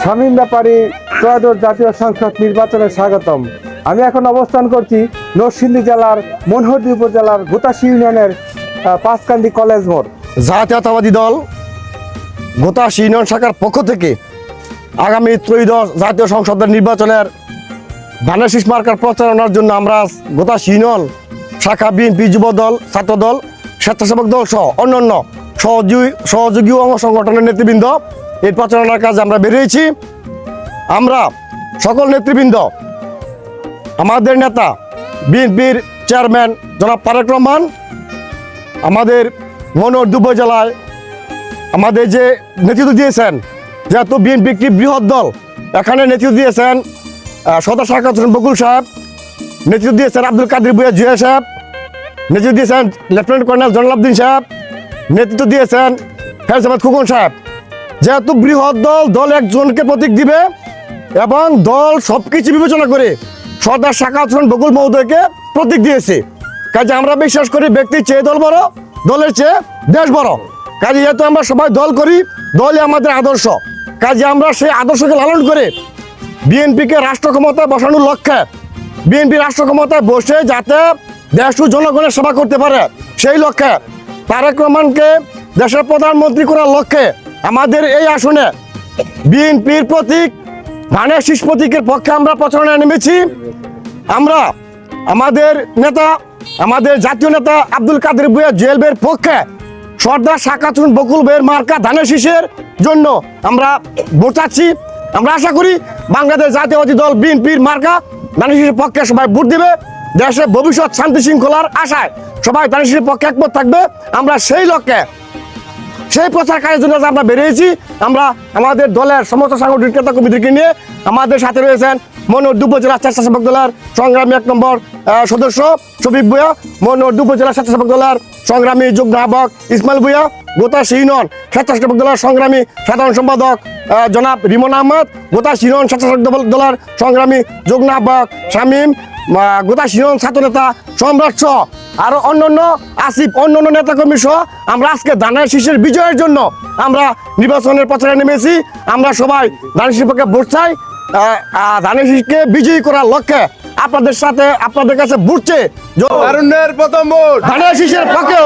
শামীম ব্যাপারী ত্রয়োদশ জাতীয় সংসদ নির্বাচনে স্বাগতম। আমি এখন অবস্থান করছি নরসিংদী জেলার মনোহরদী উপজেলার গোতাসী ইউনিয়নের পাঁচকান্দি কলেজ মোড়। জাতীয়তাবাদী দল গোতাসী ইউনিয়ন শাখার পক্ষ থেকে আগামী ত্রয়োদশ জাতীয় সংসদের নির্বাচনের ধানের শীষ মার্কার প্রচারণার জন্য আমরা গোতাসী ইউনিয়ন শাখা বিএনপি যুবদল, ছাত্রদল, স্বেচ্ছাসেবক দল সহ অন্যান্য সহযোগী অঙ্গ সংগঠনের নেতৃবৃন্দ এই প্রচারণার কাজে আমরা বেরিয়েছি। আমরা সকল নেতৃবৃন্দ, আমাদের নেতা বিএনপির চেয়ারম্যান জনাব তারেক রহমান, আমাদের মনোহরদী উপজেলায় আমাদের যে নেতৃত্ব দিয়েছেন, যেহেতু বিএনপি একটি বৃহৎ দল, এখানে নেতৃত্ব দিয়েছেন সদর শাখাত হোসেন বকুল সাহেব, নেতৃত্ব দিয়েছেন আব্দুল কাদের ভূঁইয়া জুয়া সাহেব, নেতৃত্ব দিয়েছেন লেফটেন্যান্ট কর্নেল জয়নাল সাহেব, নেতৃত্ব দিয়েছেন ফেরজাদ খোকন সাহেব। যেহেতু বৃহৎ দল একজনকে প্রতীক দিবে এবং দল সব কিছু বিবেচনা করে সদর শাখাত হোসেন বকুল মহোদয়কে প্রতীক দিয়েছে। কাজে আমরা বিশ্বাস করি ব্যক্তির চেয়ে দল বড়, দলের চেয়ে দেশ বড়। কাজে যেহেতু আমরা সবাই দল করি, দলই আমাদের আদর্শ। কাজে আমরা সেই আদর্শকে লালন করে বিএনপিকে রাষ্ট্র ক্ষমতায় বসানোর লক্ষ্যে, বিএনপি রাষ্ট্র ক্ষমতায় বসে যাতে দেশ ও জনগণের সেবা করতে পারে সেই লক্ষ্যে, তারেক রহমানকে দেশের প্রধানমন্ত্রী করার লক্ষ্যে আমাদের এই আসনে বিএনপির প্রতীক ধানের শীষ প্রতীকের পক্ষে আমরা প্রচারণায় নেমেছি। আমরা আমাদের নেতা, আমাদের জাতীয় নেতা আব্দুল কাদের ভূঁইয়া জুয়েল ভাইয়ের পক্ষে সর্দার শাখাত হোসেন বকুল ভাইয়ের মার্কা ধানের শীষের জন্য আমরা ভোট চাচ্ছি। আমরা আশা করি বাংলাদেশ জাতীয়তাবাদী দল বিএনপির মার্কা ধানের শীষের পক্ষে সবাই ভোট দিবে। দেশের ভবিষ্যৎ শান্তি শৃঙ্খলার আশায় সবাই ধানের শীষের পক্ষে একমত থাকবে। আমরা সেই লক্ষ্যে, সেই প্রচার কাজের জন্য আমরা বেরিয়েছি। আমরা আমাদের দলের সমস্ত সাংগঠনিক নেতা কর্মীদেরকে নিয়ে, আমাদের সাথে রয়েছেন মনোহরদী উপজেলা স্বেচ্ছাসেবক দলের সংগ্রামী 1 নম্বর সদস্য শফিক ভূঁইয়া, মনোহরদী উপজেলা স্বেচ্ছাসেবক দলের সংগ্রামী যুগ্ম আহ্বায়ক ইসমাইল ভূঁইয়া, গোতাসী ইউনিয়ন স্বেচ্ছাসেবক দলের সংগ্রামী সাধারণ সম্পাদক জনাব রিমন আহমদ, গোতাসী ইউনিয়ন স্বেচ্ছাসেবক দলের সংগ্রামী যুগ্ম আহ্বায়ক শামীম, গোতাসী ইউনিয়ন ছাত্র নেতা সম্রাট সহ আরো অন্যান্য আসিফ, অন্যান্য নেতাকর্মী সহ আমরা আজকে ধানের শীষের বিজয়ের জন্য আমরা নির্বাচনের প্রচারে নেমেছি। আমরা সবাই ধানের শীষের পক্ষে ভোট চাই। ধানের শীষকে বিজয়ী করার লক্ষ্যে আপনাদের সাথে, আপনাদের কাছে ভোট চেয়ে তারুণ্যের প্রথম ভোট ধানের শীষের পক্ষে।